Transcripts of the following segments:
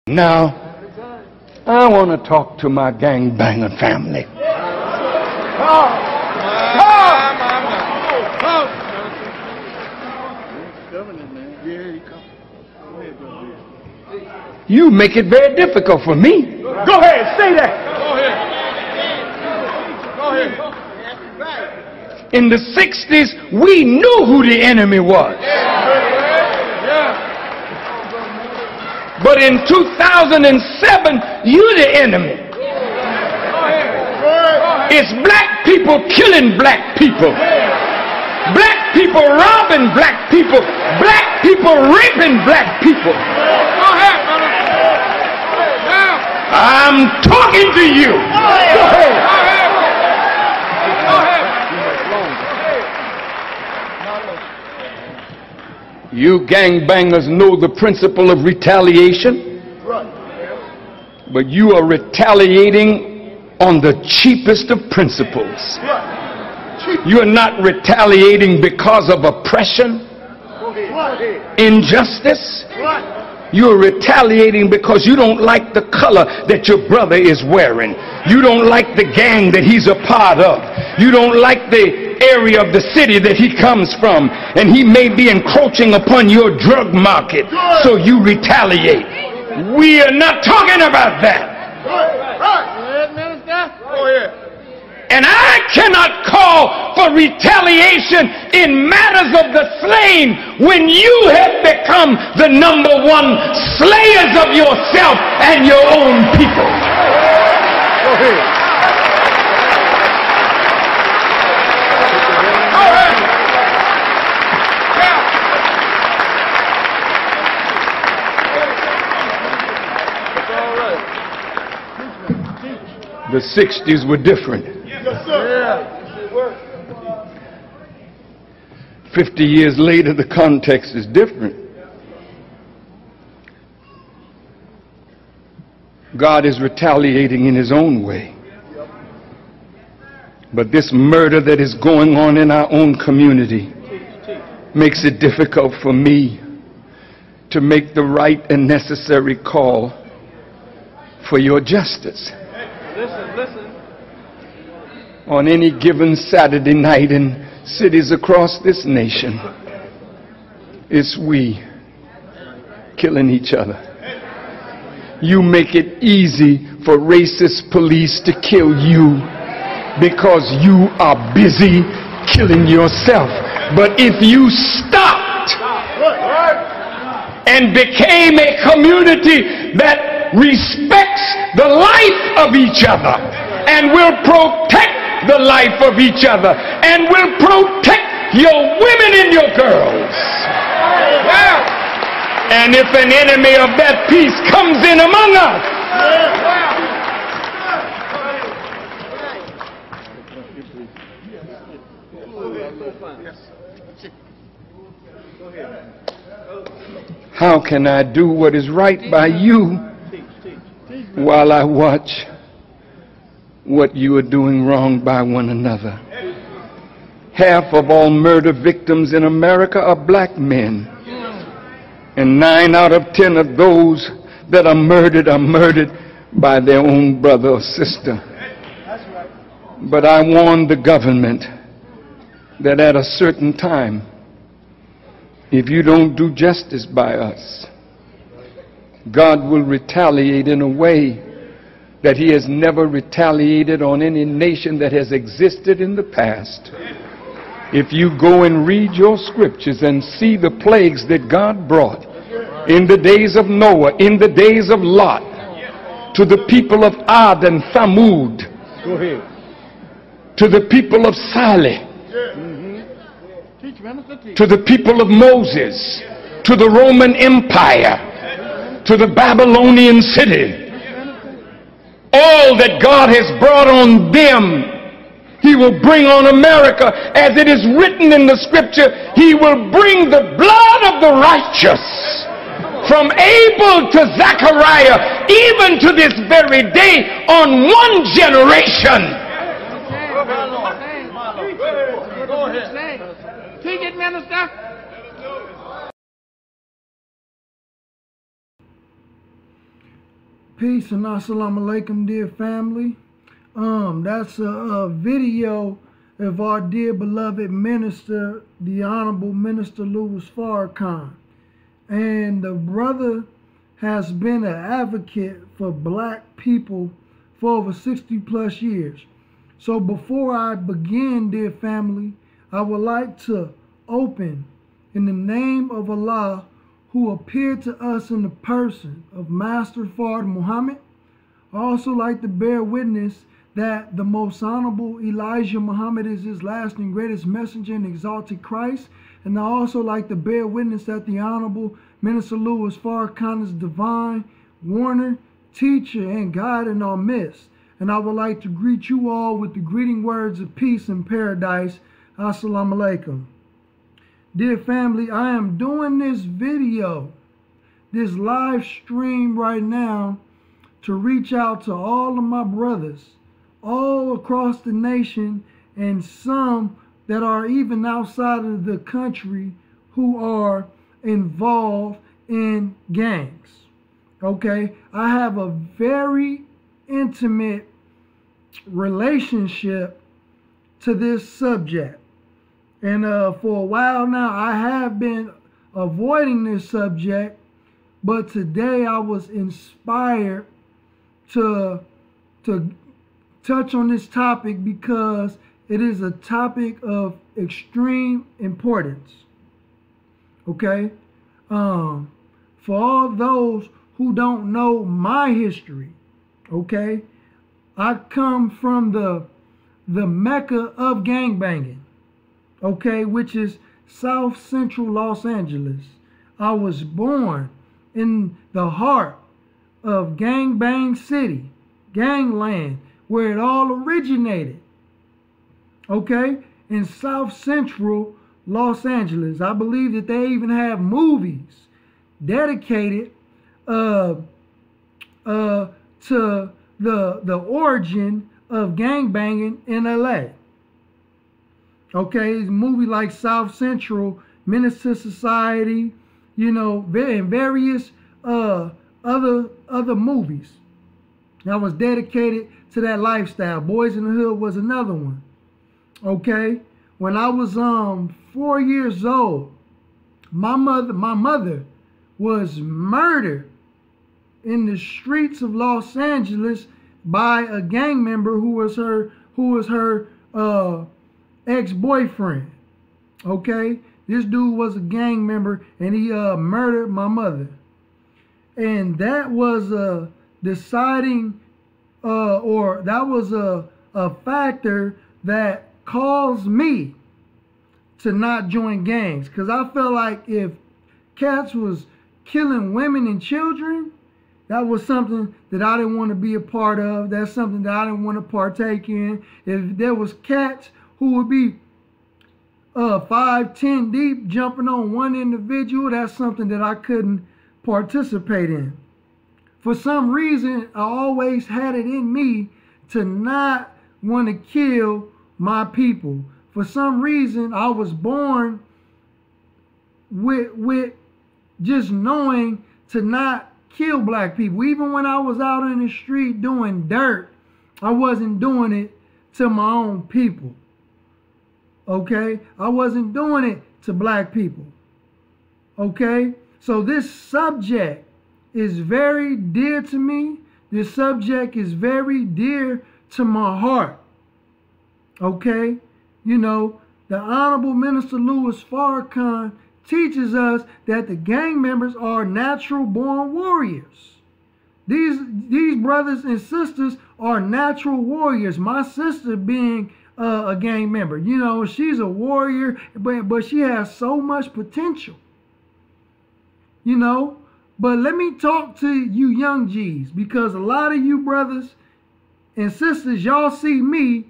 Now, I want to talk to my gangbanger family. You make it very difficult for me. Go ahead, say that. Go ahead. In the 60s, we knew who the enemy was. But in 2007, you're the enemy. It's black people killing black people. Black people robbing black people. Black people raping black people. I'm talking to you. Go ahead. You gangbangers know the principle of retaliation, but you are retaliating on the cheapest of principles. You are not retaliating because of oppression, injustice. You are retaliating because you don't like the color that your brother is wearing. You don't like the gang that he's a part of. You don't like the area of the city that he comes from, and he may be encroaching upon your drug market, so you retaliate. We are not talking about that. And I cannot call for retaliation in matters of the slain when you have become the #1 slayers of yourself and your own people. Go ahead. The 60s were different. Yes, sir. 50 years later, the context is different. God is retaliating in his own way. But this murder that is going on in our own community makes it difficult for me to make the right and necessary call for your justice. Listen. On any given Saturday night in cities across this nation, it's we killing each other. You make it easy for racist police to kill you. because you are busy killing yourself. But if you stopped and became a community that respects the life of each other and will protect the life of each other and will protect your women and your girls. And if an enemy of that peace comes in among us, how can I do what is right by you while I watch what you are doing wrong by one another? Half of all murder victims in America are black men. And 9 out of 10 of those that are murdered by their own brother or sister. But I warn the government that at a certain time, if you don't do justice by us, God will retaliate in a way that he has never retaliated on any nation that has existed in the past. If you go and read your scriptures and see the plagues that God brought in the days of Noah, in the days of Lot, to the people of Ad and Thamud, to the people of Saleh, to the people of Moses, to the Roman Empire, to the Babylonian city, all that God has brought on them, he will bring on America. As it is written in the scripture, he will bring the blood of the righteous from Abel to Zechariah, even to this very day, on one generation. Take it, minister. Peace and assalamu alaikum, dear family. That's a video of our dear beloved minister, the Honorable Minister Louis Farrakhan. And the brother has been an advocate for black people for over 60 plus years. So before I begin, dear family, I would like to open in the name of Allah, who appeared to us in the person of Master Fard Muhammad. I also like to bear witness that the most honorable Elijah Muhammad is his last and greatest messenger and exalted Christ. And I also like to bear witness that the Honorable Minister Louis Farrakhan is divine, warner, teacher, and guide in our midst. And I would like to greet you all with the greeting words of peace and paradise. Assalamu alaikum. Dear family, I am doing this video, this live stream right now, to reach out to all of my brothers all across the nation, and some that are even outside of the country who are involved in gangs. Okay, I have a very intimate relationship to this subject, and for a while now I have been avoiding this subject, but today I was inspired to touch on this topic because it is a topic of extreme importance. Okay, for all those who don't know my history, okay, I come from the Mecca of gangbanging, okay, which is South Central Los Angeles. I was born in the heart of Gangbang City, Gangland, where it all originated, okay, in South Central Los Angeles. I believe that they even have movies dedicated to the origin of gangbanging in LA. Okay, it's a movie like South Central, Menace to Society, you know, and various other movies that was dedicated to that lifestyle. Boys in the Hood was another one. Okay, when I was 4 years old, my mother was murdered in the streets of Los Angeles by a gang member who was her who was her ex-boyfriend. Okay, this dude was a gang member, and he murdered my mother. And that was a deciding, or that was a factor that caused me to not join gangs. Because I felt like if cats was killing women and children, that was something that I didn't want to be a part of. That's something that I didn't want to partake in. If there was cats who would be 5, 10 deep jumping on one individual, that's something that I couldn't participate in. For some reason, I always had it in me to not want to kill my people. For some reason, I was born with just knowing to not kill black people. Even when I was out in the street doing dirt, I wasn't doing it to my own people. Okay? I wasn't doing it to black people. Okay? So this subject is very dear to me. This subject is very dear to my heart. Okay? You know, the Honorable Minister Louis Farrakhan teaches us that the gang members are natural born warriors. These brothers and sisters are natural warriors. My sister being a gang member, you know, she's a warrior, but she has so much potential. You know, but let me talk to you young G's, because a lot of you brothers and sisters, y'all see me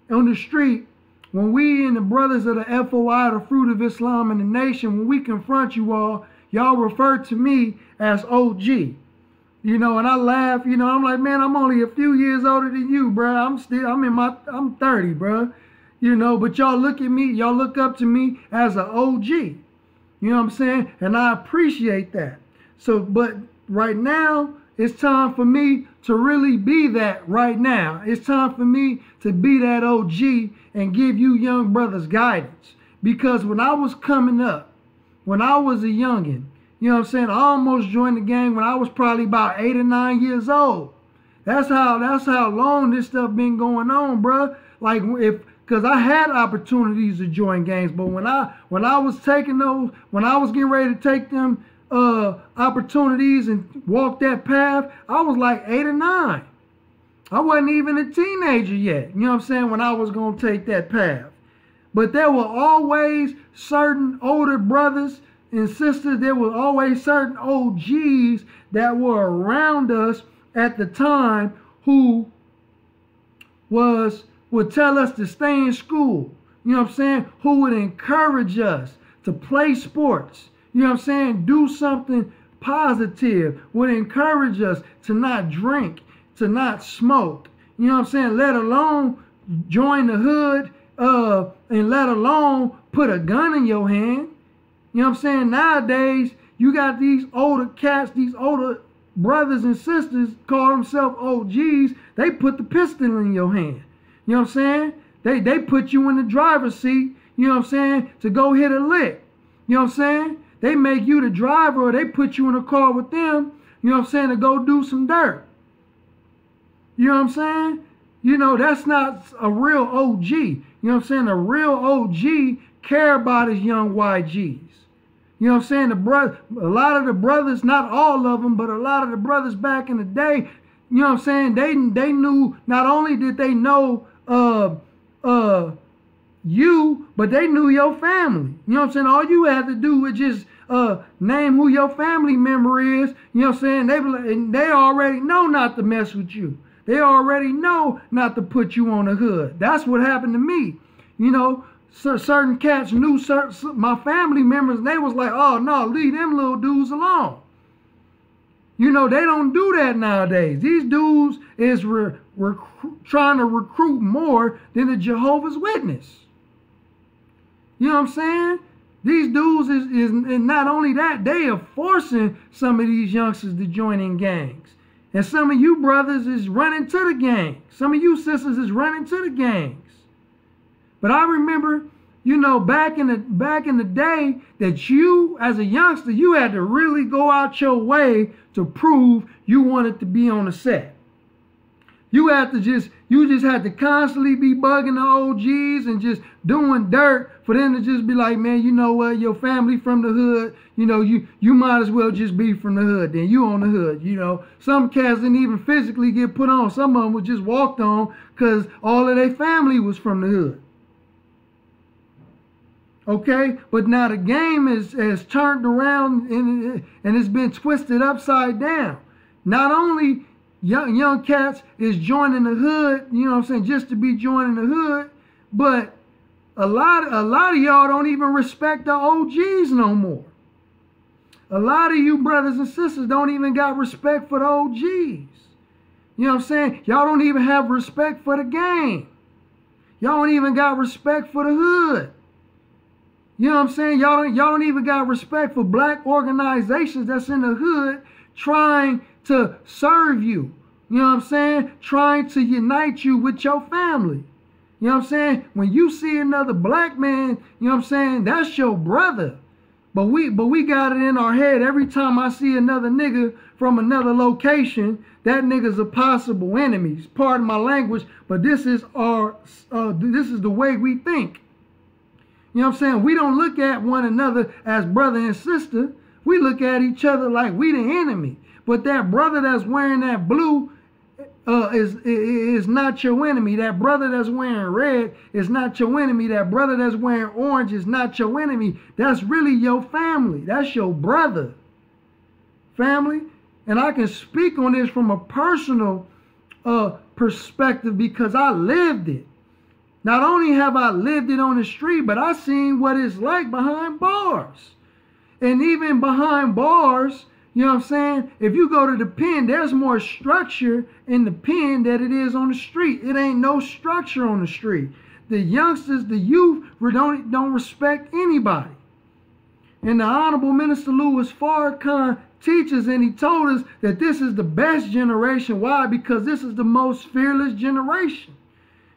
on the street when we and the brothers of the FOI, the Fruit of Islam in the Nation, when we confront you all, y'all refer to me as OG. You know, and I laugh, you know, I'm like, man, I'm only a few years older than you, bro. I'm 30, bro. You know, but y'all look at me, y'all look up to me as an OG. You know what I'm saying? And I appreciate that. So, but right now, it's time for me to really be that right now. It's time for me to be that OG and give you young brothers guidance. Because when I was coming up, when I was a youngin', you know what I'm saying, I almost joined the gang when I was probably about 8 or 9 years old. That's how long this stuff been going on, bro. Like, because I had opportunities to join gangs, but when I was taking those, when I was getting ready to take them opportunities and walk that path, I was like 8 or 9. I wasn't even a teenager yet, you know what I'm saying, when I was going to take that path. But there were always certain older brothers and sisters, there were always certain OGs that were around us at the time who would tell us to stay in school, you know what I'm saying, who would encourage us to play sports, you know what I'm saying, do something positive, would encourage us to not drink, to not smoke, you know what I'm saying, let alone join the hood, and let alone put a gun in your hand. You know what I'm saying? Nowadays, you got these older cats, these older brothers and sisters call themselves OGs. They put the pistol in your hand. You know what I'm saying? They put you in the driver's seat, you know what I'm saying, to go hit a lick. You know what I'm saying? They make you the driver, or they put you in a car with them, you know what I'm saying, to go do some dirt. You know what I'm saying? You know, that's not a real OG. You know what I'm saying? A real OG care about his young YGs. You know what I'm saying? A lot of the brothers, not all of them, but a lot of the brothers back in the day, you know what I'm saying? They knew, not only did they know you, but they knew your family. You know what I'm saying? All you had to do was just name who your family member is. You know what I'm saying? They already know not to mess with you. They already know not to put you on the hood. That's what happened to me. You know, certain cats knew my family members, and they was like, oh, no, leave them little dudes alone. You know, they don't do that nowadays. These dudes is trying to recruit more than the Jehovah's Witness. You know what I'm saying? These dudes is and not only that, they are forcing some of these youngsters to join in gangs. And some of you brothers is running to the gangs. Some of you sisters is running to the gangs. But I remember, you know, back in the day, that you, as a youngster, you had to really go out your way to prove you wanted to be on the set. You just had to constantly be bugging the OGs and just doing dirt for them to just be like, man, you know what, your family from the hood, you know, you might as well just be from the hood. Then you on the hood, you know. Some cats didn't even physically get put on. Some of them were just walked on because all of their family was from the hood. Okay, but now the game has turned around and it's been twisted upside down. Not only young cats is joining the hood, you know what I'm saying, just to be joining the hood, but a lot of y'all don't even respect the OGs no more. A lot of you brothers and sisters don't even got respect for the OGs. You know what I'm saying? Y'all don't even have respect for the game. Y'all don't even got respect for the hood. You know what I'm saying? Y'all don't even got respect for black organizations that's in the hood trying to serve you. You know what I'm saying? Trying to unite you with your family. You know what I'm saying? When you see another black man, you know what I'm saying, that's your brother. But we got it in our head every time I see another nigga from another location, that nigga's a possible enemy. Pardon my language, but this is the way we think. You know what I'm saying? We don't look at one another as brother and sister. We look at each other like we the enemy. But that brother that's wearing that blue is not your enemy. That brother that's wearing red is not your enemy. That brother that's wearing orange is not your enemy. That's really your family. That's your brother. Family. And I can speak on this from a personal perspective because I lived it. Not only have I lived it on the street, but I seen what it's like behind bars. And even behind bars, you know what I'm saying? If you go to the pen, there's more structure in the pen than it is on the street. It ain't no structure on the street. The youngsters, the youth, don't respect anybody. And the Honorable Minister Louis Farrakhan teaches, and he told us that this is the best generation. Why? Because this is the most fearless generation.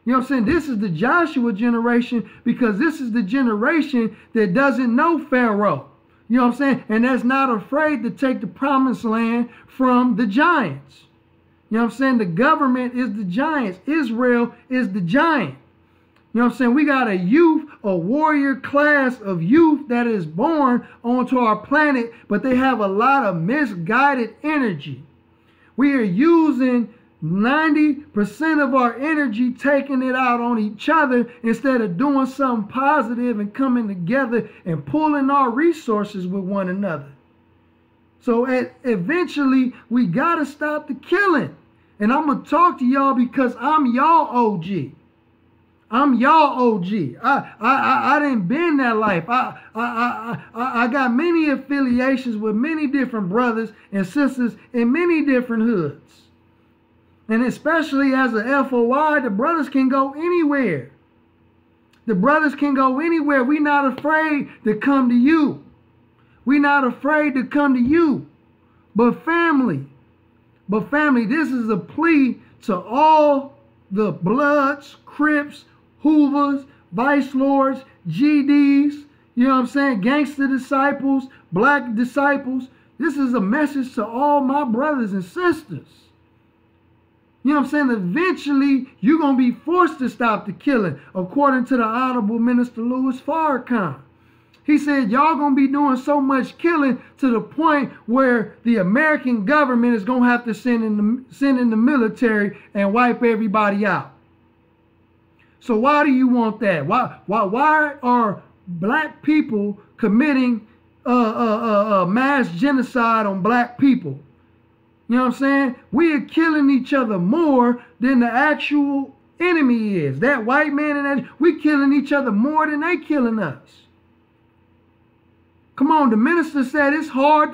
You know what I'm saying? This is the Joshua generation because this is the generation that doesn't know Pharaoh. You know what I'm saying? And that's not afraid to take the promised land from the giants. You know what I'm saying? The government is the giants. Israel is the giant. You know what I'm saying? We got a warrior class of youth that is born onto our planet, but they have a lot of misguided energy. We are using 90% of our energy, taking it out on each other instead of doing something positive and coming together and pulling our resources with one another. So eventually, we got to stop the killing. And I'm going to talk to y'all because I'm y'all OG. I'm y'all OG. I didn't been that life. I got many affiliations with many different brothers and sisters in many different hoods. And especially as a FOI, the brothers can go anywhere. The brothers can go anywhere. We're not afraid to come to you. We're not afraid to come to you. But family, this is a plea to all the Bloods, Crips, Hoovers, Vice Lords, GDs, you know what I'm saying, gangster disciples, black disciples. This is a message to all my brothers and sisters. You know what I'm saying? Eventually, you're going to be forced to stop the killing, according to the Honorable Minister Louis Farrakhan. He said, y'all going to be doing so much killing to the point where the American government is going to have to send in the military and wipe everybody out. So why do you want that? Why are black people committing mass genocide on black people? You know what I'm saying? We are killing each other more than the actual enemy is. That white man and that, we killing each other more than they killing us. Come on, the minister said it's hard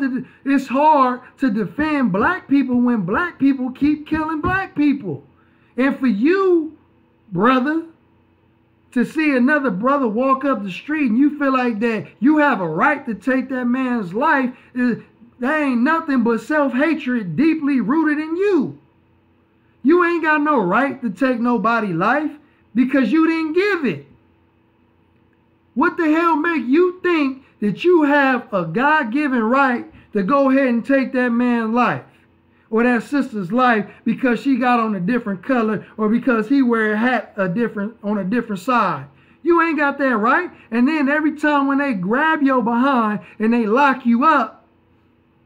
to defend black people when black people keep killing black people. And for you, brother, to see another brother walk up the street and you feel like that you have a right to take that man's life, that ain't nothing but self-hatred deeply rooted in you. You ain't got no right to take nobody's life because you didn't give it. What the hell make you think that you have a God-given right to go ahead and take that man's life? or that sister's life because she got on a different color or because he wear a hat on a different side. You ain't got that right. And then every time when they grab your behind and they lock you up,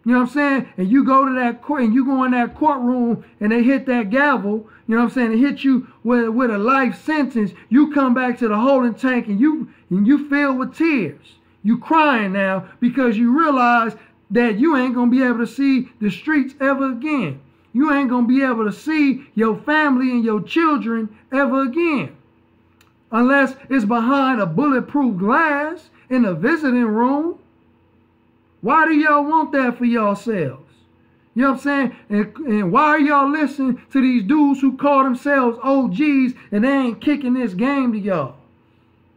you know what I'm saying? And you go to that court and you go in that courtroom and they hit that gavel, you know what I'm saying? They hit you with a life sentence. You come back to the holding tank and you filled with tears. You crying now because you realize that you ain't going to be able to see the streets ever again. You ain't going to be able to see your family and your children ever again. Unless it's behind a bulletproof glass in a visiting room. Why do y'all want that for yourselves? You know what I'm saying? And why are y'all listening to these dudes who call themselves OGs and they ain't kicking this game to y'all?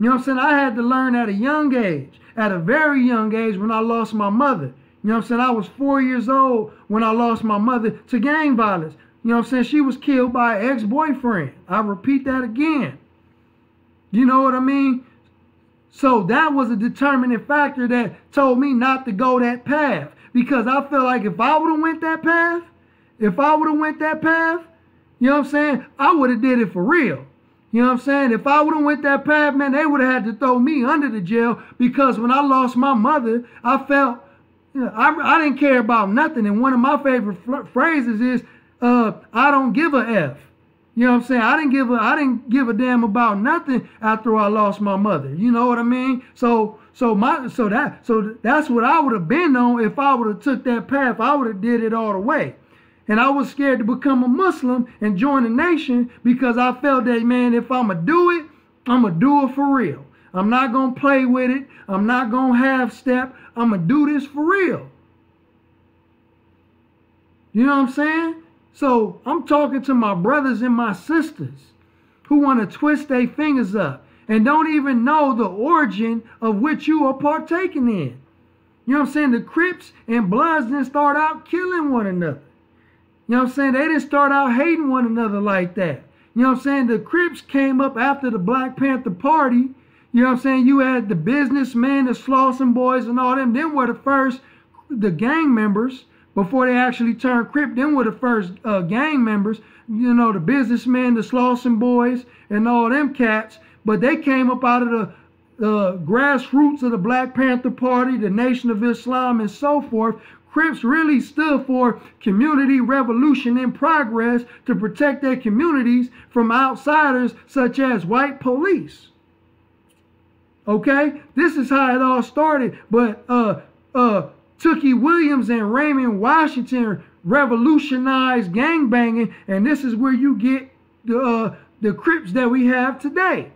You know what I'm saying? I had to learn at a young age, at a very young age when I lost my mother. You know what I'm saying? I was 4 years old when I lost my mother to gang violence. You know what I'm saying? She was killed by an ex-boyfriend. I repeat that again. You know what I mean? So that was a determining factor that told me not to go that path. Because I felt like if I would have went that path, you know what I'm saying? I would have did it for real. You know what I'm saying? If I would have went that path, man, they would have had to throw me under the jail. Because when I lost my mother, I felt, you know, I didn't care about nothing. And one of my favorite phrases is, I don't give a F. You know what I'm saying? I didn't give a damn about nothing after I lost my mother. You know what I mean? So that's what I would have been on if I would have took that path. I would have did it all the way. And I was scared to become a Muslim and join the nation because I felt that, man, if I'm going to do it, I'm going to do it for real. I'm not going to play with it. I'm not going to half step. I'm going to do this for real. You know what I'm saying? So I'm talking to my brothers and my sisters who want to twist their fingers up and don't even know the origin of which you are partaking in. You know what I'm saying? The Crips and Bloods didn't start out killing one another. You know what I'm saying? They didn't start out hating one another like that. You know what I'm saying? The Crips came up after the Black Panther Party. You know what I'm saying? You had the businessmen, the Slauson boys and all them. Them were the gang members. Before they actually turned Crip, them were the first gang members. You know, the businessmen, the Slauson boys, and all them cats. But they came up out of the grassroots of the Black Panther Party, the Nation of Islam, and so forth. Crips really stood for community revolution in progress to protect their communities from outsiders such as white police. Okay? This is how it all started. But Tookie Williams and Raymond Washington revolutionized gangbanging, and this is where you get the Crips that we have today.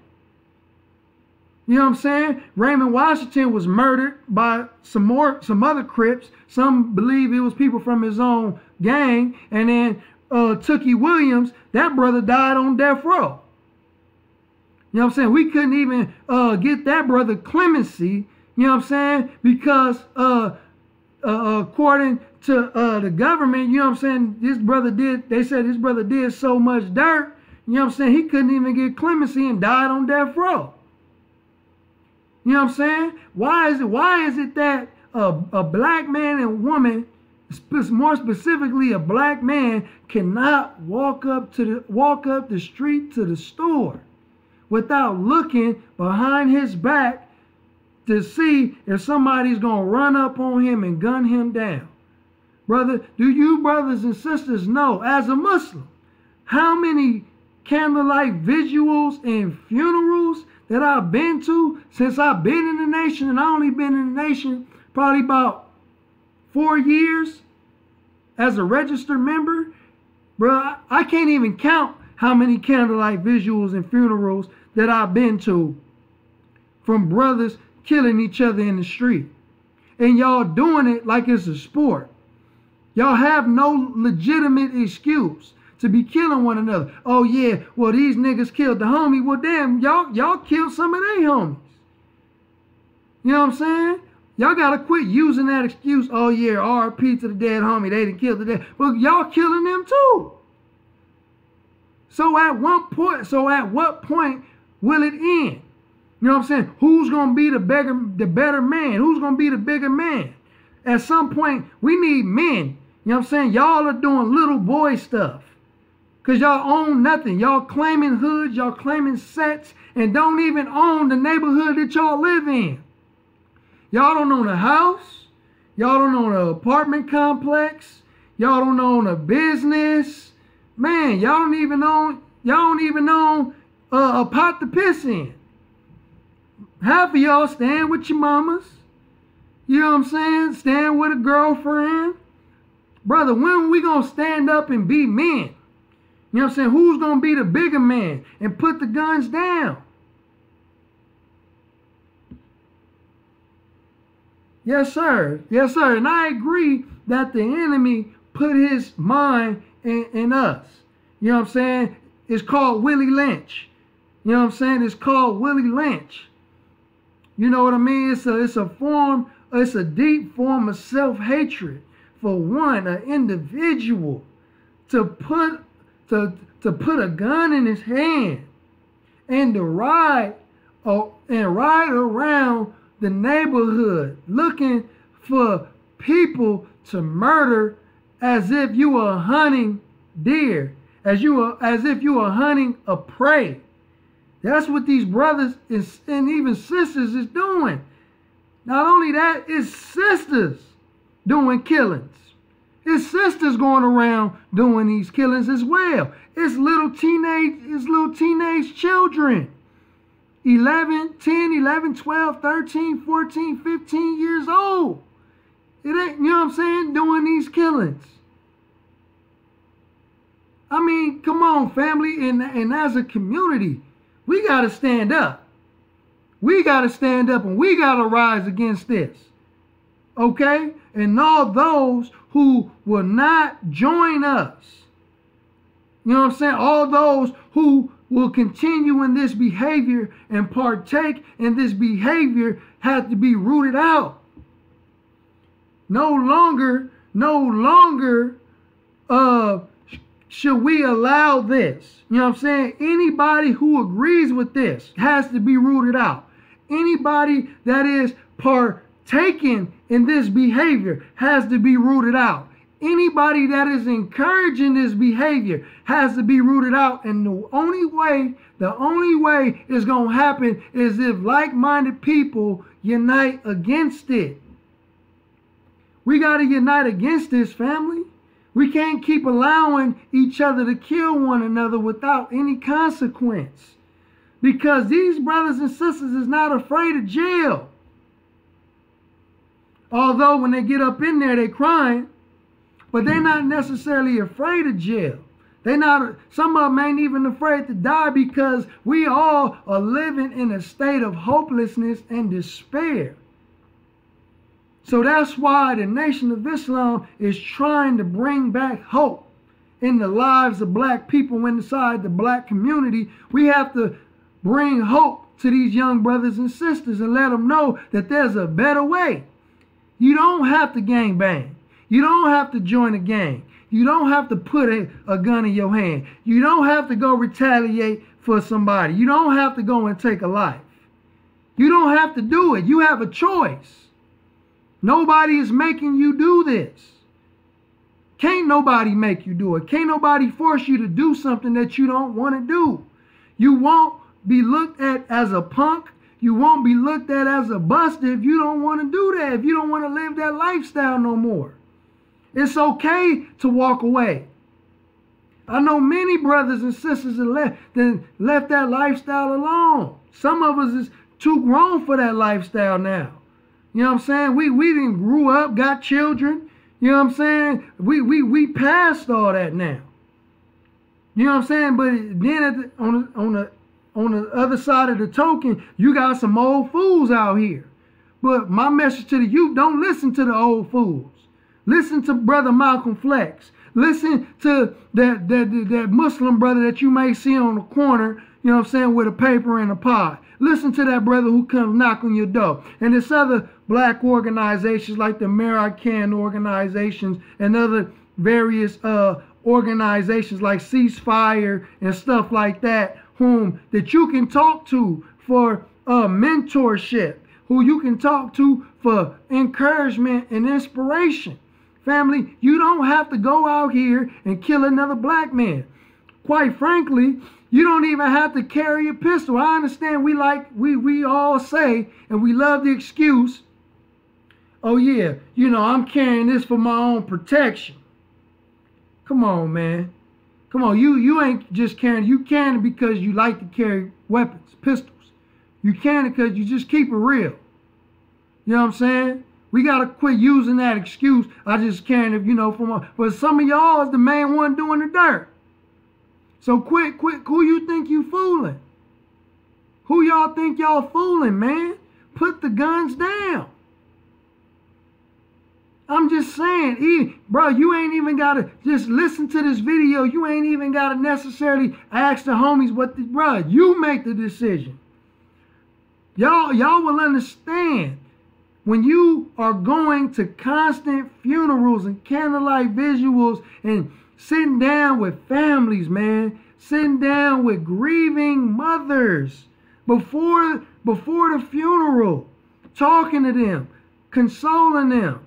You know what I'm saying? Raymond Washington was murdered by some other Crips. Some believe it was people from his own gang, and then Tookie Williams, that brother died on death row. You know what I'm saying? We couldn't even get that brother clemency. You know what I'm saying? Because according to the government, you know what I'm saying, they said this brother did so much dirt, you know what I'm saying, he couldn't even get clemency and died on death row. You know what I'm saying? Why is it that a black man and woman, more specifically a black man, cannot walk up the street to the store without looking behind his back to see if somebody's going to run up on him and gun him down? Brother, do you brothers and sisters know, as a Muslim, how many candlelight visuals and funerals that I've been to since I've been in the nation? And I only been in the nation probably about 4 years as a registered member. Bro, I can't even count how many candlelight visuals and funerals that I've been to from brothers killing each other in the street. And y'all doing it like it's a sport. Y'all have no legitimate excuse to be killing one another. Oh yeah, well these niggas killed the homie. Well damn, y'all killed some of their homies. You know what I'm saying? Y'all gotta quit using that excuse. Oh yeah, RP to the dead homie. They didn't kill the dead. Well, y'all killing them too. So at what point will it end? You know what I'm saying? Who's gonna be the better man? Who's gonna be the bigger man? At some point, we need men. You know what I'm saying? Y'all are doing little boy stuff. Because y'all own nothing. Y'all claiming hoods, y'all claiming sets, and don't even own the neighborhood that y'all live in. Y'all don't own a house. Y'all don't own an apartment complex. Y'all don't own a business. Man, y'all don't even own a pot to piss in. Half of y'all stand with your mamas. You know what I'm saying? Stand with a girlfriend. Brother, when are we going to stand up and be men? You know what I'm saying? Who's going to be the bigger man and put the guns down? Yes, sir. Yes, sir. And I agree that the enemy put his mind in us. You know what I'm saying? It's called Willie Lynch. You know what I'm saying? It's called Willie Lynch. You know what I mean? It's a deep form of self-hatred for an individual to put a gun in his hand and to ride around the neighborhood looking for people to murder as if you were hunting deer, as if you were hunting a prey. That's what these brothers and even sisters is doing. Not only that, it's sisters doing killings. It's sisters going around doing these killings as well. It's little teenage children. 10, 11, 12, 13, 14, 15 years old. It ain't, you know what I'm saying, doing these killings. I mean, come on, family, and as a community, we got to stand up. We got to stand up and we got to rise against this. Okay? And all those who will not join us, you know what I'm saying? All those who will continue in this behavior and partake in this behavior have to be rooted out. No longer should we allow this. You know what I'm saying? Anybody who agrees with this has to be rooted out. Anybody that is partaking in this behavior has to be rooted out. Anybody that is encouraging this behavior has to be rooted out. And the only way it's going to happen is if like-minded people unite against it. We got to unite against this, family. We can't keep allowing each other to kill one another without any consequence. Because these brothers and sisters is not afraid of jail. Although when they get up in there, they crying. But they're not necessarily afraid of jail. Some of them ain't even afraid to die because we all are living in a state of hopelessness and despair. So that's why the Nation of Islam is trying to bring back hope in the lives of black people inside the black community. We have to bring hope to these young brothers and sisters and let them know that there's a better way. You don't have to gangbang. You don't have to join a gang. You don't have to put a gun in your hand. You don't have to go retaliate for somebody. You don't have to go and take a life. You don't have to do it. You have a choice. Nobody is making you do this. Can't nobody make you do it. Can't nobody force you to do something that you don't want to do. You won't be looked at as a punk. You won't be looked at as a buster if you don't want to do that, if you don't want to live that lifestyle no more. It's okay to walk away. I know many brothers and sisters that left that lifestyle alone. Some of us is too grown for that lifestyle now. You know what I'm saying? We didn't grew up, got children. You know what I'm saying? We passed all that now. You know what I'm saying? But then on the other side of the token, you got some old fools out here. But my message to the youth, don't listen to the old fools. Listen to Brother Malcolm Flex. Listen to that Muslim brother that you may see on the corner, you know what I'm saying, with a paper and a pot. Listen to that brother who comes knock on your door. And there's other black organizations like the American organizations and other various organizations like Ceasefire and stuff like that, that you can talk to for mentorship, who you can talk to for encouragement and inspiration. Family, you don't have to go out here and kill another black man. Quite frankly, you don't even have to carry a pistol. I understand we all say, and we love the excuse, oh yeah, you know, I'm carrying this for my own protection. Come on, man. Come on, you ain't just carrying, you carrying it because you like to carry weapons, pistols. You carrying it because you just keep it real. You know what I'm saying? We got to quit using that excuse. I just carrying it, you know, but some of y'all is the main one doing the dirt. So quit, who you think you fooling? Who y'all think y'all fooling, man? Put the guns down. I'm just saying, bro, you ain't even got to just listen to this video. You ain't even got to necessarily ask the homies bro, you make the decision. Y'all will understand when you are going to constant funerals and candlelight visuals and sitting down with families, man, sitting down with grieving mothers before the funeral, talking to them, consoling them.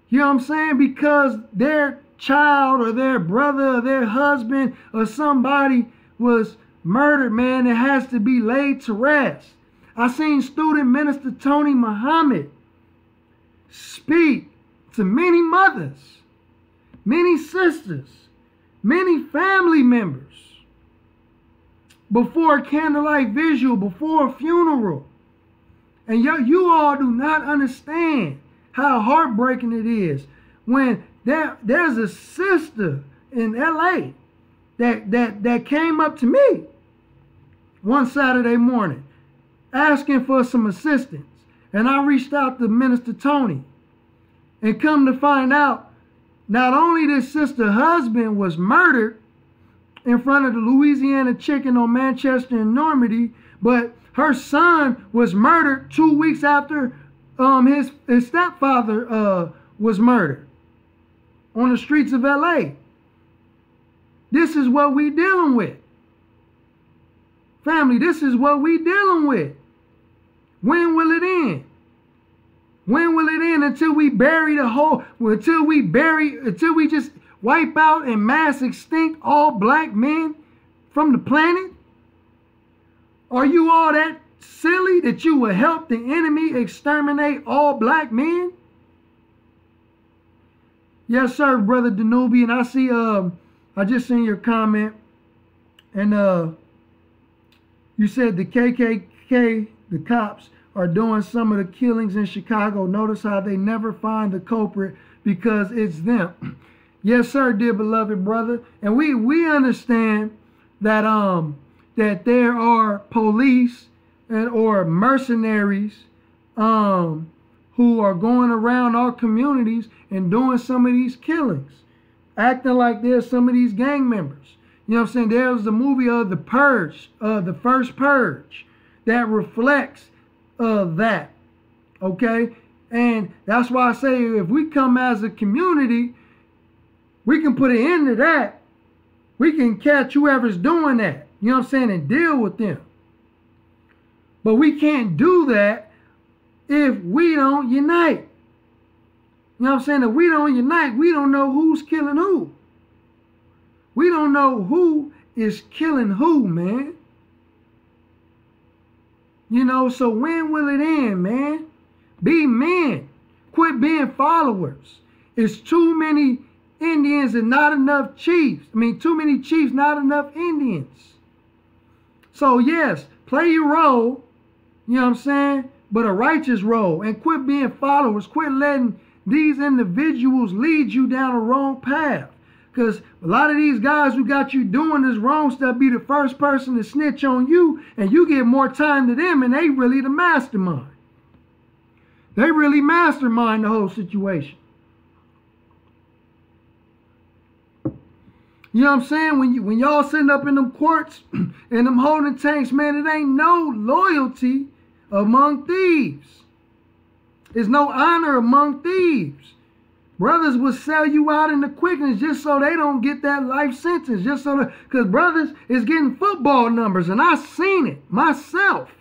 You know what I'm saying? Because their child or their brother or their husband or somebody was murdered, man, it has to be laid to rest. I seen student minister Tony Muhammad speak to many mothers, many sisters, many family members before a candlelight visual, before a funeral. And you all do not understand how heartbreaking it is when there's a sister in LA that came up to me one Saturday morning asking for some assistance. And I reached out to Minister Tony, and come to find out, not only this sister husband was murdered in front of the Louisiana Chicken on Manchester and Normandy, but her son was murdered 2 weeks after his stepfather was murdered on the streets of LA. This is what we dealing with. Family, this is what we dealing with. When will it end? When will it end? Until we bury the whole, until we just wipe out and mass extinct all black men from the planet? Are you all that silly that you will help the enemy exterminate all black men? Yes, sir, Brother Danubian. I see, I just seen your comment. And you said the KKK, the cops, are doing some of the killings in Chicago. Notice how they never find the culprit because it's them. Yes, sir, dear beloved brother. And we understand that that there are police or mercenaries who are going around our communities and doing some of these killings, acting like they're some of these gang members. You know what I'm saying? There was the movie of The Purge, the first Purge, that reflects that, okay? And that's why I say if we come as a community, we can put an end to that. We can catch whoever's doing that, you know what I'm saying, and deal with them. But we can't do that if we don't unite. You know what I'm saying? If we don't unite, we don't know who's killing who. We don't know who is killing who, man. You know, so when will it end, man? Be men. Quit being followers. It's too many Indians and not enough chiefs. I mean, too many chiefs, not enough Indians. So, yes, play your role, you know what I'm saying? But a righteous role. And quit being followers. Quit letting these individuals lead you down the wrong path. Because a lot of these guys who got you doing this wrong stuff be the first person to snitch on you, and you get more time to them, and they really the mastermind. They really mastermind the whole situation. You know what I'm saying? When y'all sitting up in them courts and them holding tanks, man, it ain't no loyalty among thieves. There's no honor among thieves. Brothers will sell you out in the quickness just so they don't get that life sentence. Just so that, because brothers is getting football numbers, and I've seen it myself,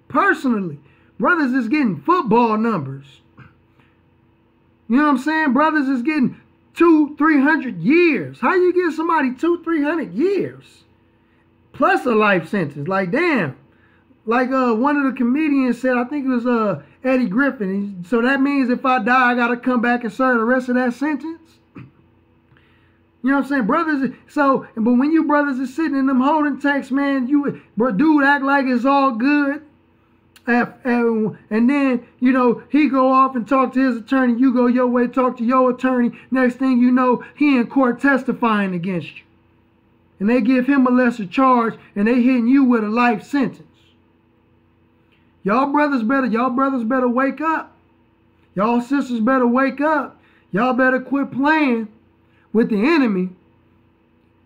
personally. Brothers is getting football numbers. You know what I'm saying? Brothers is getting 200-300 years. How you give somebody 200-300 years plus a life sentence? Like, damn. Like one of the comedians said, I think it was Eddie Griffin. So that means if I die, I got to come back and serve the rest of that sentence? You know what I'm saying? Brothers, but when you brothers are sitting in them holding tanks, man, dude act like it's all good. And then, you know, he go off and talk to his attorney. You go your way, talk to your attorney. Next thing you know, he in court testifying against you. And they give him a lesser charge, and they hitting you with a life sentence. Y'all brothers better wake up. Y'all sisters better wake up. Y'all better quit playing with the enemy.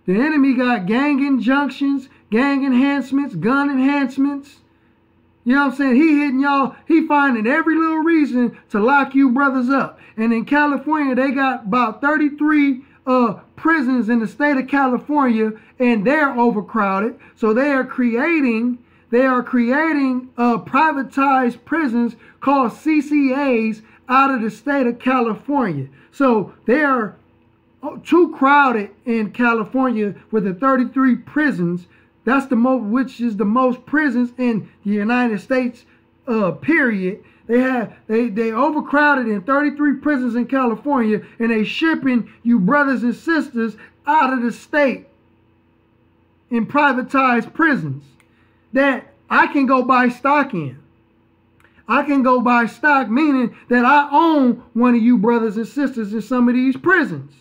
The enemy got gang injunctions, gang enhancements, gun enhancements. You know what I'm saying? He hitting y'all, he finding every little reason to lock you brothers up. And in California, they got about 33 prisons in the state of California, and they're overcrowded. So they are creating privatized prisons called CCAs out of the state of California. So they are too crowded in California with the 33 prisons. That's which is the most prisons in the United States, period. They overcrowded in 33 prisons in California, and they shipping you brothers and sisters out of the state in privatized prisons that I can go buy stock in. I can go buy stock, meaning that I own one of you brothers and sisters in some of these prisons.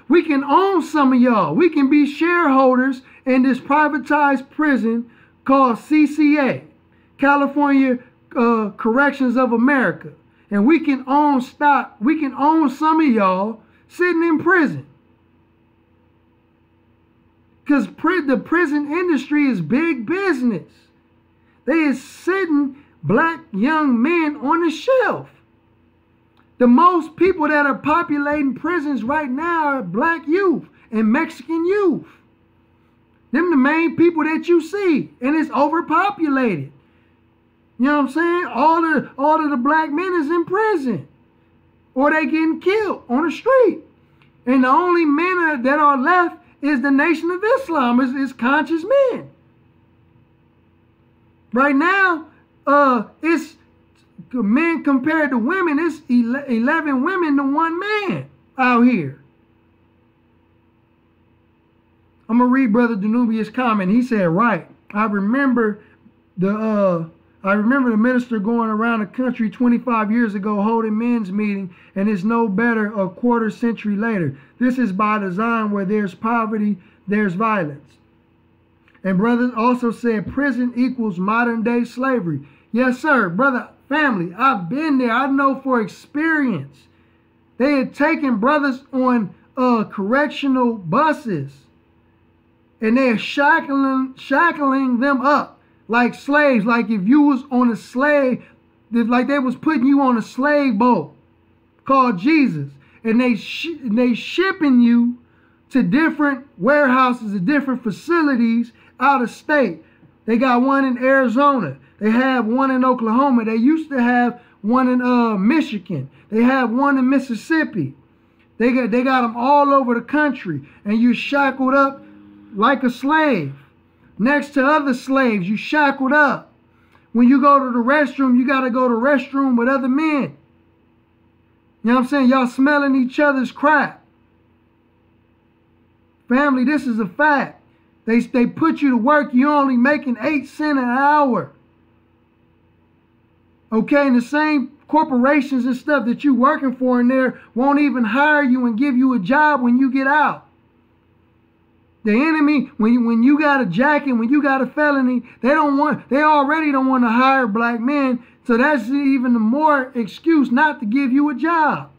We can own some of y'all. We can be shareholders in this privatized prison called CCA, California Corrections of America. And we can own stock. We can own some of y'all sitting in prison. Because the prison industry is big business. They is sitting black young men on the shelf. The most people that are populating prisons right now are black youth and Mexican youth. Them the main people that you see, and it's overpopulated. You know what I'm saying? All of the black men is in prison, or they getting killed on the street. And the only men that are left is the Nation of Islam, is conscious men. Right now, it's men compared to women. It's 11 women to 1 man out here. I'm gonna read Brother Danubius' comment. He said, "Right. I remember the minister going around the country 25 years ago holding men's meeting, and it's no better a quarter century later. This is by design. Where there's poverty, there's violence." And brother also said, "Prison equals modern day slavery." Yes, sir, brother. Family, I've been there. I know for experience. They had taken brothers on correctional buses, and they're shackling them up like slaves. Like if you was on a slave, like they was putting you on a slave boat called Jesus, and they shipping you to different warehouses and different facilities out of state. They got one in Arizona. They have one in Oklahoma. They used to have one in Michigan. They have one in Mississippi. They got them all over the country, and you're shackled up like a slave next to other slaves. You shackled up. When you go to the restroom, you got to go to the restroom with other men. You know what I'm saying? Y'all smelling each other's crap. Family, this is a fact. They put you to work. You only making 8 cents an hour. Okay, and the same corporations and stuff that you working for in there won't even hire you and give you a job when you get out. The enemy, when you got a jacket, when you got a felony, they already don't want to hire black men. So that's even more excuse not to give you a job,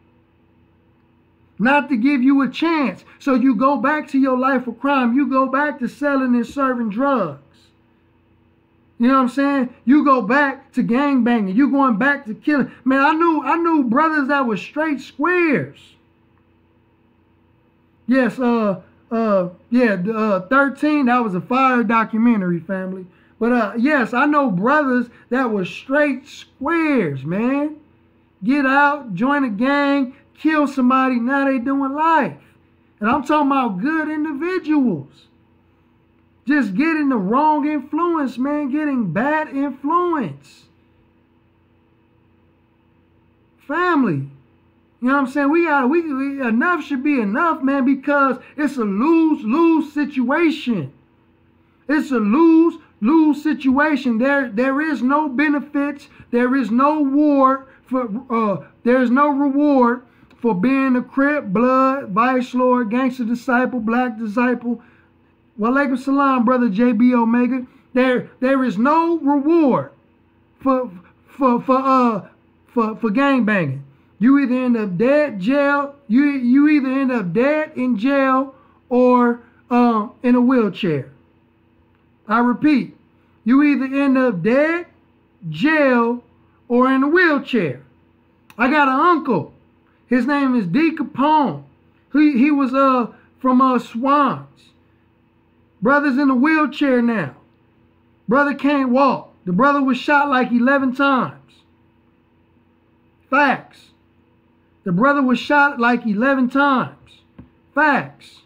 not to give you a chance. So you go back to your life of crime. You go back to selling and serving drugs. You know what I'm saying? You go back to gangbanging. You going back to killing. Man, I knew brothers that were straight squares. Yes, 13, that was a fire documentary, family. But yes, I know brothers that were straight squares, man. get out, join a gang, kill somebody, now they doing life. And I'm talking about good individuals. Just getting the wrong influence, man, getting bad influence. Family. You know what I'm saying? We enough should be enough, man, because it's a lose-lose situation. It's a lose-lose situation. There is no benefits. There is no reward for being a Crip, Blood, Vice Lord, Gangster Disciple, Black Disciple. Walaikum salam, brother JB Omega. There is no reward for gangbanging. You either end up dead, jail. You either end up dead in jail or in a wheelchair. I repeat, you either end up dead, jail, or in a wheelchair. I got an uncle. His name is D. Capone. He was from Swans. Brother's in a wheelchair now. Brother can't walk. The brother was shot like 11 times. Facts. The brother was shot like 11 times. Facts.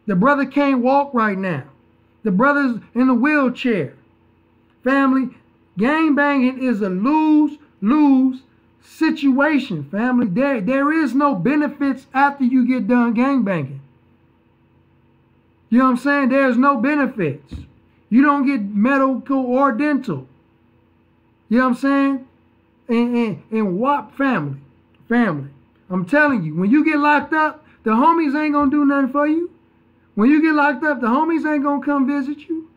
The brother can't walk right now. The brother's in a wheelchair. Family, gangbanging is a lose-lose situation, family. There is no benefits after you get done gangbanging. You know what I'm saying? There's no benefits. You don't get medical or dental. You know what I'm saying? And what family? I'm telling you, when you get locked up, the homies ain't gonna do nothing for you. When you get locked up, the homies ain't gonna come visit you.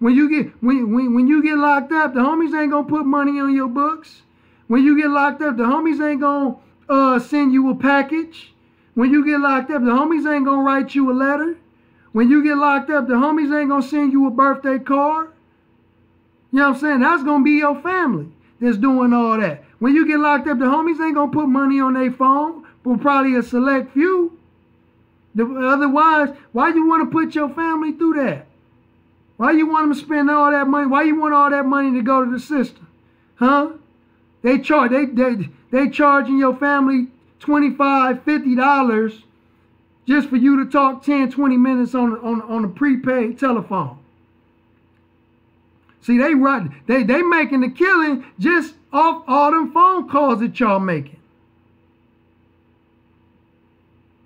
When you get locked up, the homies ain't gonna put money on your books. When you get locked up, the homies ain't gonna send you a package. When you get locked up, the homies ain't gonna write you a letter. When you get locked up, the homies ain't gonna send you a birthday card. You know what I'm saying? That's gonna be your family that's doing all that. When you get locked up, the homies ain't gonna put money on their phone, but probably a select few. Otherwise, why you want to put your family through that? Why you want them to spend all that money? Why you want all that money to go to the system? Huh? They charging your family $25, $50 just for you to talk 10, 20 minutes on a prepaid telephone. See, they making the killing just off all them phone calls that y'all making.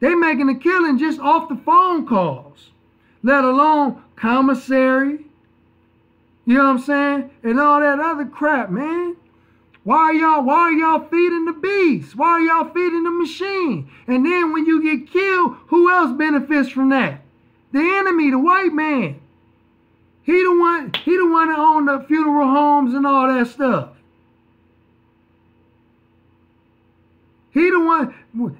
They making the killing just off the phone calls, let alone commissary, you know what I'm saying, and all that other crap, man. Why are y'all feeding the beast? Why are y'all feeding the machine? And then when you get killed, who else benefits from that? The enemy, the white man. He the one that own the funeral homes and all that stuff. He the one,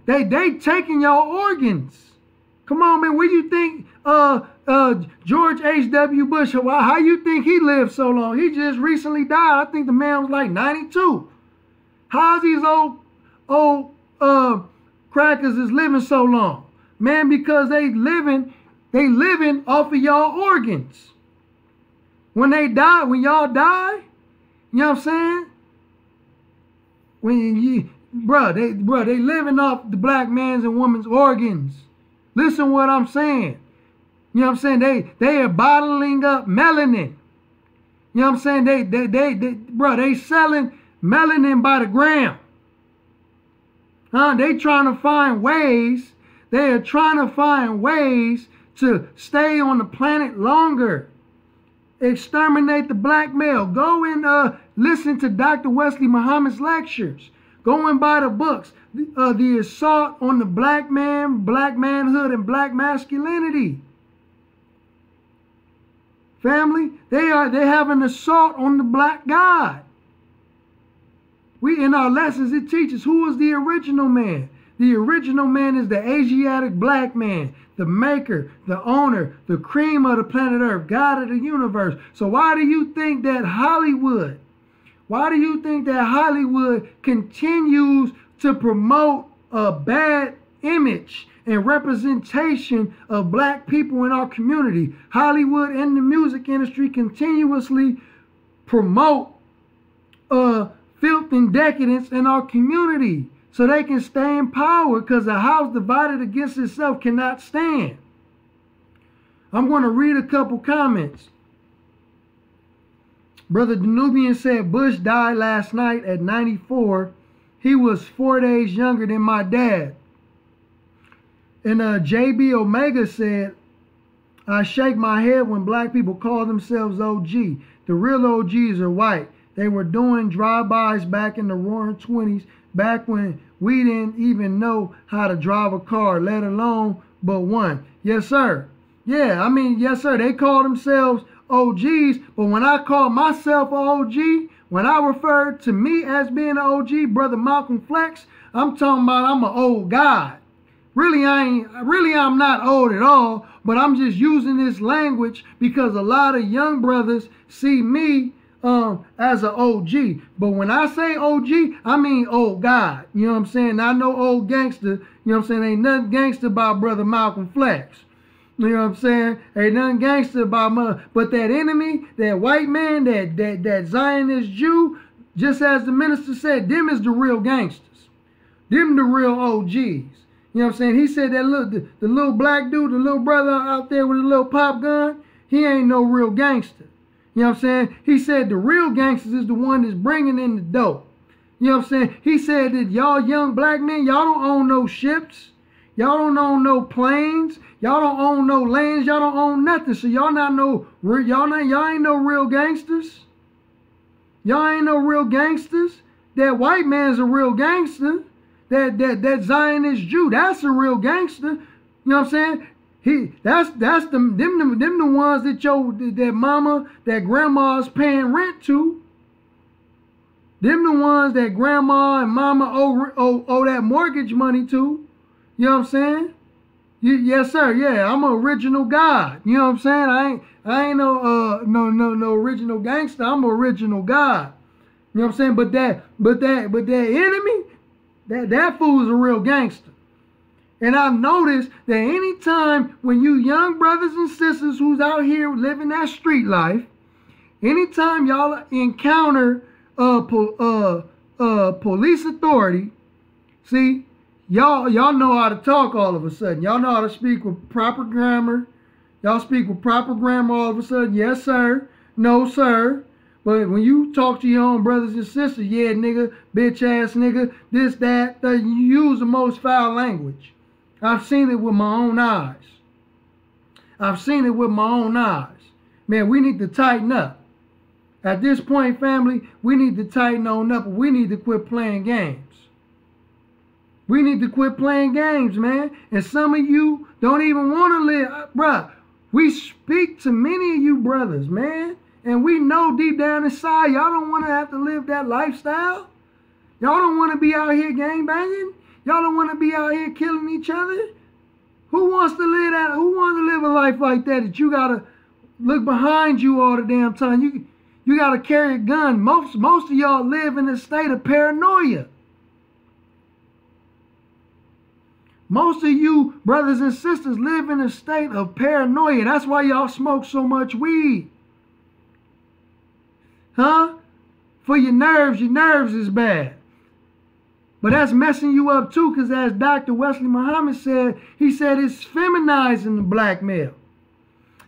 they taking y'all organs. Come on, man, where you think George H.W. Bush, how you think he lived so long? He just recently died. I think the man was like 92. How's these old crackers is living so long? Man, because they living off of y'all organs. When they die, when y'all die, you know what I'm saying? They living off the black man's and woman's organs. Listen what I'm saying. You know what I'm saying? They are bottling up melanin. You know what I'm saying? They selling melanin by the gram. They trying to find ways. They are trying to find ways to stay on the planet longer. Exterminate the black male. Go and listen to Dr. Wesley Muhammad's lectures. Go and buy the books. The assault on the black man, black manhood, and black masculinity. Family, they have an assault on the black God. In our lessons, it teaches who is the original man. The original man is the Asiatic black man, the maker, the owner, the cream of the planet Earth, God of the universe. So why do you think that Hollywood continues to promote a bad image and representation of black people in our community? Hollywood and the music industry continuously promote filth and decadence in our community. so they can stay in power, because a house divided against itself cannot stand. I'm going to read a couple comments. Brother Danubian said, Bush died last night at 94. He was 4 days younger than my dad. And JB Omega said, I shake my head when black people call themselves OG. The real OGs are white. They were doing drive-bys back in the roaring 20s, back when we didn't even know how to drive a car, let alone but one. Yes, sir. Yeah, I mean, yes, sir. They call themselves OGs, but when I call myself an OG, when I refer to me as being an OG, Brother Malcolm Flex, I'm talking about I'm an old guy. Really, I'm not old at all, but I'm just using this language because a lot of young brothers see me as an OG. But when I say OG, I mean old guy. You know what I'm saying? I know old gangster. You know what I'm saying? Ain't nothing gangster about Brother Malcolm Flex. You know what I'm saying? Ain't nothing gangster about but that enemy, that white man, that Zionist Jew, just as the minister said, them is the real gangsters. Them the real OGs. You know what I'm saying? He said that the little black dude, the little brother out there with a little pop gun, he ain't no real gangster. You know what I'm saying? He said the real gangsters is the one that's bringing in the dope. You know what I'm saying? He said that y'all young black men, y'all don't own no ships. Y'all don't own no planes. Y'all don't own no lands. Y'all don't own nothing. So y'all ain't no real gangsters. Y'all ain't no real gangsters. That white man's a real gangster. That Zionist Jew, that's a real gangster. You know what I'm saying? That's them the ones that mama, that grandma's paying rent to. Them the ones that grandma and mama owe that mortgage money to. You know what I'm saying? Yes, sir. Yeah, I'm an original God. You know what I'm saying? I ain't no original gangster. I'm an original God. You know what I'm saying? But that enemy, that fool's a real gangster. And I've noticed that anytime when you young brothers and sisters who's out here living that street life, anytime y'all encounter police authority, see, y'all know how to talk all of a sudden. Y'all know how to speak with proper grammar. Y'all speak with proper grammar all of a sudden. Yes, sir. No, sir. But when you talk to your own brothers and sisters, yeah, nigga, bitch ass nigga, this, that, you use the most foul language. I've seen it with my own eyes. I've seen it with my own eyes. Man, we need to tighten up. At this point, family, we need to tighten on up. We need to quit playing games. We need to quit playing games, man. And some of you don't even want to live. Bruh, we speak to many of you brothers, man. And we know deep down inside, y'all don't want to have to live that lifestyle. Y'all don't want to be out here gangbanging. Y'all don't want to be out here killing each other. Who wants to live that? Who wants to live a life like that you got to look behind you all the damn time? You got to carry a gun. Most of y'all live in a state of paranoia. Most of you brothers and sisters live in a state of paranoia. That's why y'all smoke so much weed. Huh? For your nerves is bad. But that's messing you up too, because as Dr. Wesley Muhammad said, he said it's feminizing the black male.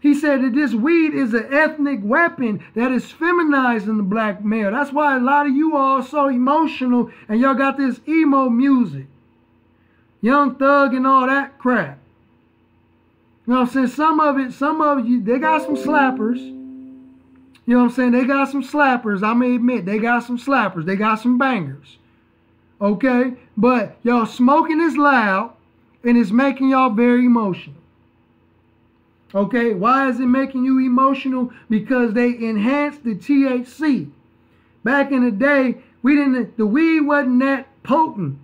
He said that this weed is an ethnic weapon that is feminizing the black male. That's why a lot of you all are so emotional and y'all got this emo music. Young Thug and all that crap. You know what I'm saying? Some of you, they got some slappers. You know what I'm saying? They got some slappers. I'm going to admit, they got some slappers. They got some bangers. Okay? But y'all smoking is loud and it's making y'all very emotional. Okay? Why is it making you emotional? Because they enhanced the THC. Back in the day, the weed wasn't that potent.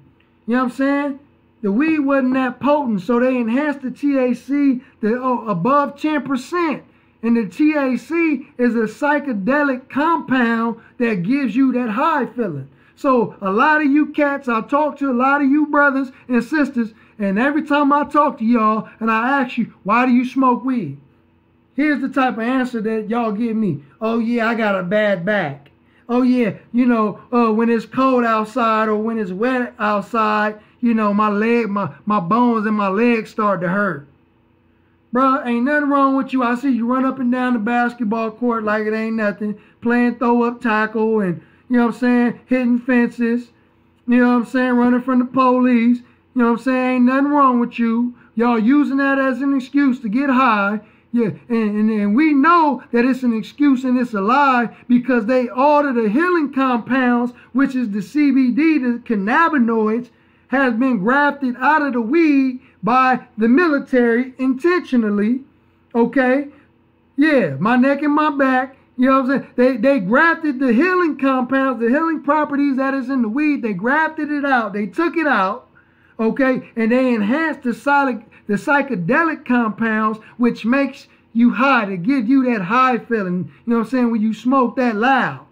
You know what I'm saying? The weed wasn't that potent, so they enhanced the THC to above 10%. And the THC is a psychedelic compound that gives you that high feeling. So a lot of you cats, I talk to a lot of you brothers and sisters, and every time I talk to y'all and I ask you, why do you smoke weed? Here's the type of answer that y'all give me. Oh yeah, I got a bad back. Oh yeah, when it's cold outside or when it's wet outside, my bones and my legs start to hurt. Bro, ain't nothing wrong with you. I see you run up and down the basketball court like it ain't nothing, playing throw up tackle and, hitting fences, running from the police. Ain't nothing wrong with you. Y'all using that as an excuse to get high. Yeah, and we know that it's an excuse and it's a lie because they order the healing compounds, which is the CBD, the cannabinoids, has been grafted out of the weed by the military intentionally. Okay? Yeah, my neck and my back. You know what I'm saying? They grafted the healing compounds, the healing properties that is in the weed. They grafted it out. They took it out. Okay? And they enhanced the psychedelic compounds, which makes you high, to give you that high feeling, when you smoke that loud.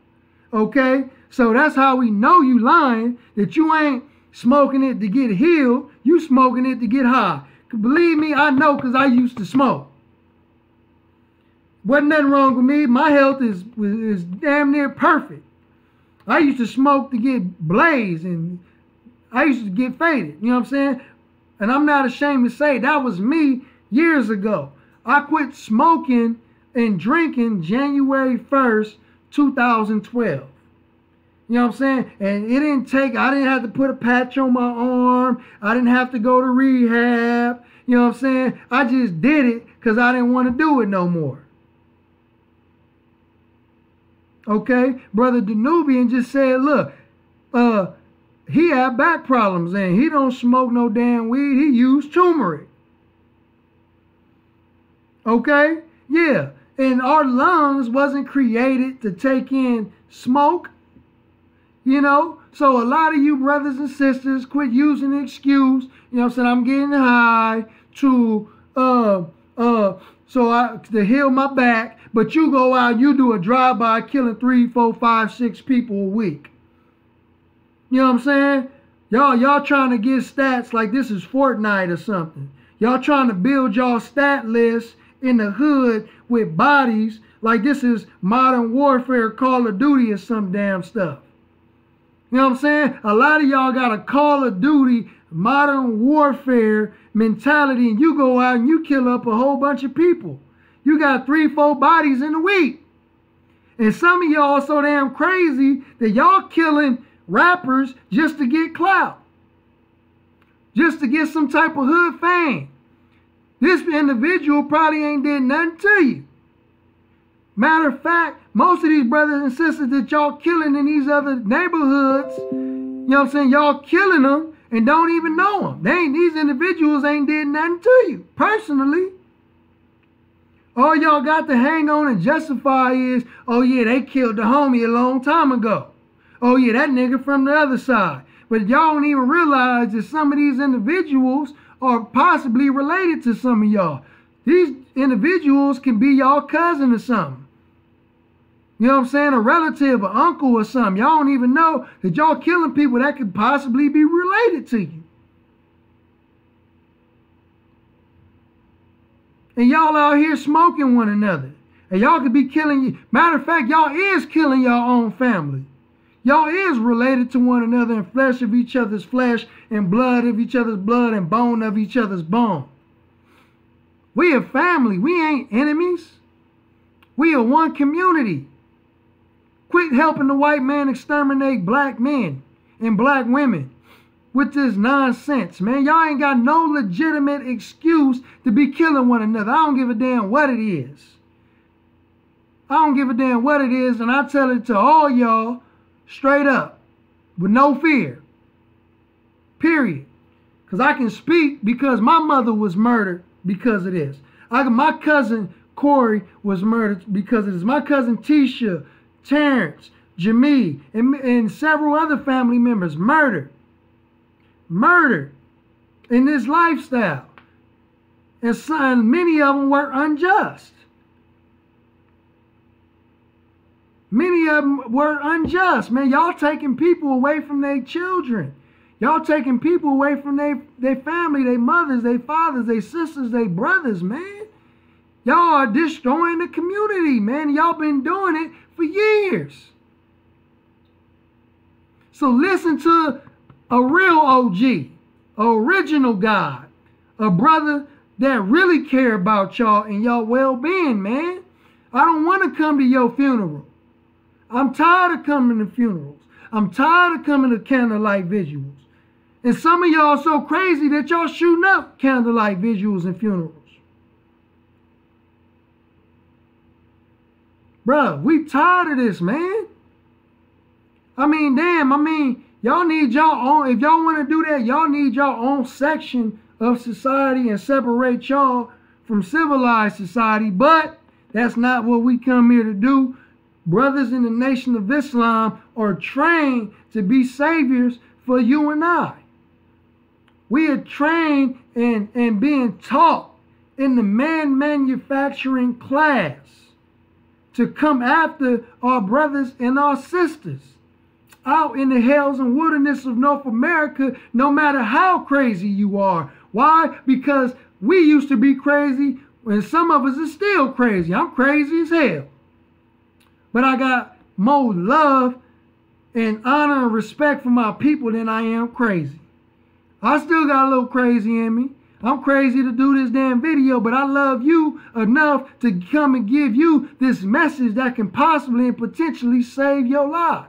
Okay? So that's how we know you lying, that you ain't smoking it to get healed, you smoking it to get high. Believe me, I know because I used to smoke. Wasn't nothing wrong with me. My health is damn near perfect. I used to smoke to get blazed and I used to get faded. You know what I'm saying? And I'm not ashamed to say that was me years ago. I quit smoking and drinking January 1st, 2012. You know what I'm saying? And I didn't have to put a patch on my arm. I didn't have to go to rehab. You know what I'm saying? I just did it because I didn't want to do it no more. Okay? Brother Danubian just said, look, he had back problems and he don't smoke no damn weed. He used turmeric. Okay? Yeah. And our lungs wasn't created to take in smoke. So a lot of you brothers and sisters quit using the excuse, I'm getting high to heal my back, but you go out and you do a drive-by killing 3, 4, 5, 6 people a week. You know what I'm saying? Y'all trying to get stats like this is Fortnite or something. Y'all trying to build y'all stat list in the hood with bodies like this is Modern Warfare, Call of Duty or some damn stuff. You know what I'm saying? A lot of y'all got a Call of Duty, Modern Warfare mentality, and you go out and you kill up a whole bunch of people. You got 3, 4 bodies in a week. And some of y'all so damn crazy that y'all killing rappers just to get clout. Just to get some type of hood fame. This individual probably ain't did nothing to you. Matter of fact, most of these brothers and sisters that y'all killing in these other neighborhoods, y'all killing them and don't even know them. These individuals ain't did nothing to you, personally. All y'all got to hang on and justify is, oh yeah, they killed the homie a long time ago. Oh yeah, that nigga from the other side. But y'all don't even realize that some of these individuals are possibly related to some of y'all. These individuals can be y'all cousin or something. You know what I'm saying? A relative, an uncle or something. Y'all don't even know that y'all killing people that could possibly be related to you. And y'all out here smoking one another. And y'all could be killing you. Matter of fact, y'all is killing your own family. Y'all is related to one another and flesh of each other's flesh and blood of each other's blood and bone of each other's bone. We a family. We ain't enemies. We are one community. Quit helping the white man exterminate black men and black women with this nonsense, man. Y'all ain't got no legitimate excuse to be killing one another. I don't give a damn what it is. I don't give a damn what it is, and I tell it to all y'all straight up with no fear. Period. Because I can speak because my mother was murdered because of this. My cousin Corey was murdered because of this. My cousin Tisha, Terrence, Jamie, and several other family members murdered. Murdered in this lifestyle. And many of them were unjust. Many of them were unjust. Man, y'all taking people away from their children. Y'all taking people away from their family, their mothers, their fathers, their sisters, their brothers, man. Y'all are destroying the community, man. Y'all been doing it for years. So listen to a real OG, original God, a brother that really care about y'all and y'all well-being, man. I don't want to come to your funeral. I'm tired of coming to funerals. I'm tired of coming to candlelight visuals. And some of y'all so crazy that y'all shooting up candlelight visuals and funerals. Bruh, we tired of this, man. I mean, damn, y'all need y'all own, if y'all want to do that, y'all need y'all own section of society and separate y'all from civilized society. But that's not what we come here to do. Brothers in the Nation of Islam are trained to be saviors for you and I. We are trained and being taught in the man manufacturing class to come after our brothers and our sisters out in the hills and wilderness of North America, no matter how crazy you are. Why? Because we used to be crazy, and some of us are still crazy. I'm crazy as hell. But I got more love and honor and respect for my people than I am crazy. I still got a little crazy in me. I'm crazy to do this damn video, but I love you enough to come and give you this message that can possibly and potentially save your lives.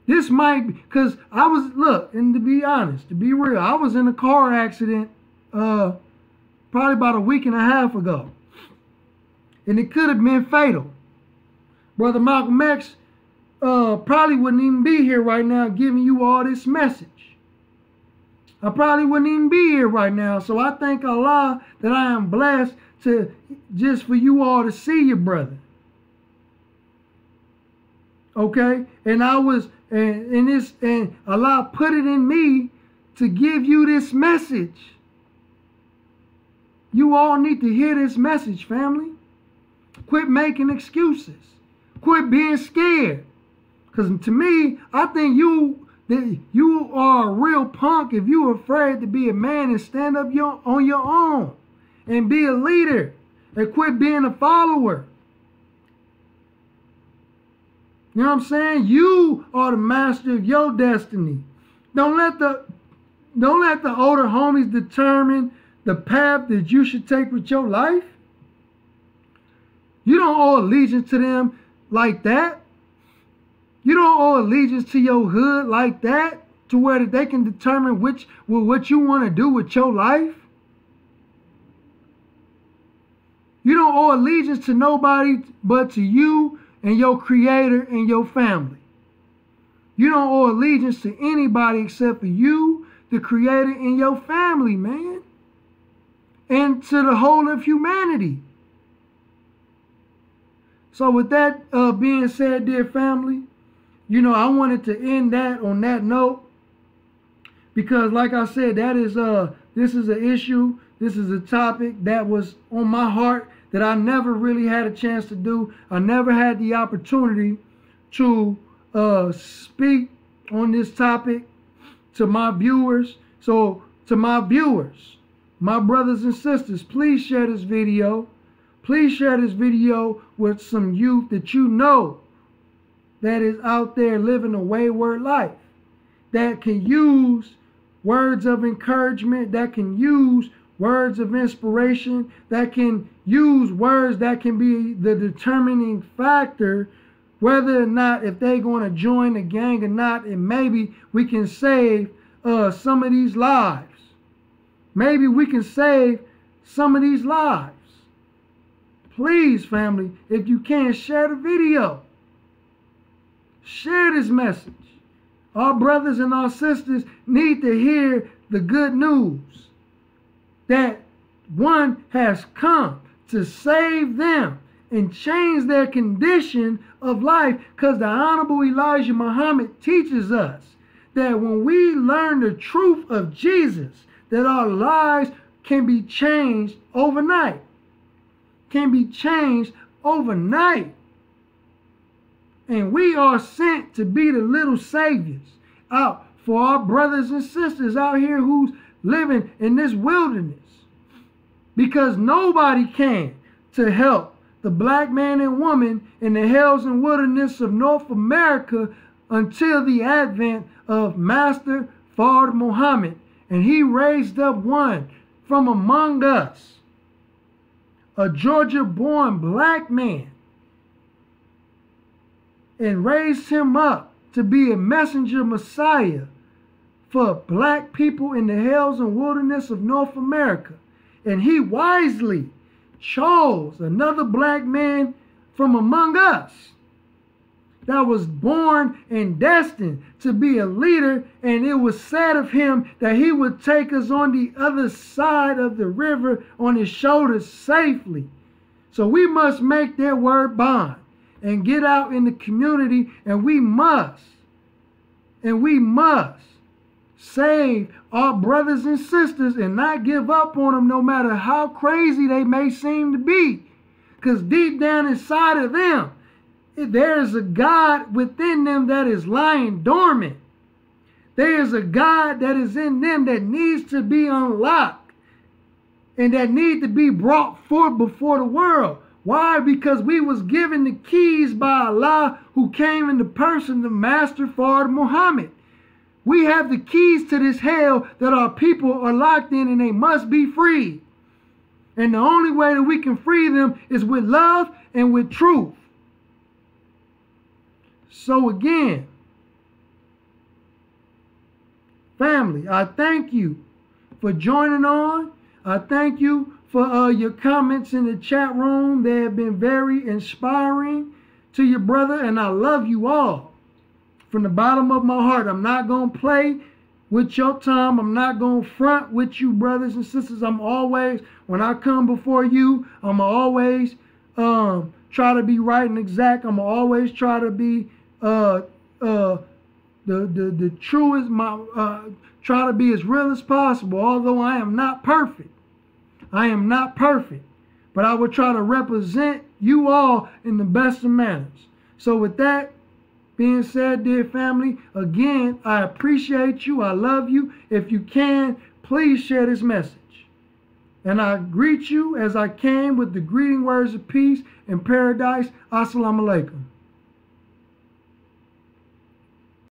This might be, because I was, look, and to be honest, to be real, I was in a car accident probably about a week and a half ago. And it could have been fatal. Brother Malcolm X probably wouldn't even be here right now giving you all this message. I probably wouldn't even be here right now. So I thank Allah that I am blessed to just for you all to see your brother. Okay? And I was, and Allah put it in me to give you this message. You all need to hear this message, family. Quit making excuses. Quit being scared. Because to me, I think you are a real punk if you're afraid to be a man and stand up on your own and be a leader and quit being a follower. You know what I'm saying? You are the master of your destiny. Don't let the older homies determine the path that you should take with your life. You don't owe allegiance to them like that. You don't owe allegiance to your hood like that, to where they can determine what you want to do with your life. You don't owe allegiance to nobody but to you and your creator and your family. You don't owe allegiance to anybody except for you, the creator, and your family, man. And to the whole of humanity. So with that being said, dear family, you know, I wanted to end that on that note, because like I said, that is this is an issue, this is a topic that was on my heart that I never really had a chance to do. I never had the opportunity to speak on this topic to my viewers. So to my viewers, my brothers and sisters, please share this video. Please share this video with some youth that you know that is out there living a wayward life, that can use words of encouragement, that can use words of inspiration, that can use words that can be the determining factor whether or not if they're going to join the gang or not, and maybe we can save some of these lives. Maybe we can save some of these lives. Please, family, if you can, share the video. Share this message. Our brothers and our sisters need to hear the good news that one has come to save them and change their condition of life, because the Honorable Elijah Muhammad teaches us that when we learn the truth of Jesus, that our lives can be changed overnight. Can be changed overnight. And we are sent to be the little saviors out for our brothers and sisters out here who's living in this wilderness. Because nobody can to help the black man and woman in the hills and wilderness of North America until the advent of Master Fard Muhammad. And he raised up one from among us, a Georgia-born black man, and raised him up to be a messenger Messiah for black people in the hills and wilderness of North America. And he wisely chose another black man from among us that was born and destined to be a leader, and it was said of him that he would take us on the other side of the river on his shoulders safely. So we must make that word bond and get out in the community, and we must save our brothers and sisters and not give up on them no matter how crazy they may seem to be. Because deep down inside of them, there is a God within them that is lying dormant. There is a God that is in them that needs to be unlocked and that need to be brought forth before the world. Why? Because we was given the keys by Allah, who came in the person of Master Fard Muhammad. We have the keys to this hell that our people are locked in, and they must be freed. And the only way that we can free them is with love and with truth. So again, family, I thank you for joining on. I thank you for your comments in the chat room. They have been very inspiring to your brother, and I love you all from the bottom of my heart. I'm not going to play with your time. I'm not going to front with you, brothers and sisters. I'm always, when I come before you, I'm always try to be right and exact. I'm always try to be the truest, try to be as real as possible, although I am not perfect. I am not perfect, but I will try to represent you all in the best of manners. So with that being said, dear family, again, I appreciate you. I love you. If you can, please share this message. And I greet you as I came with the greeting words of peace and paradise. Assalamu alaikum.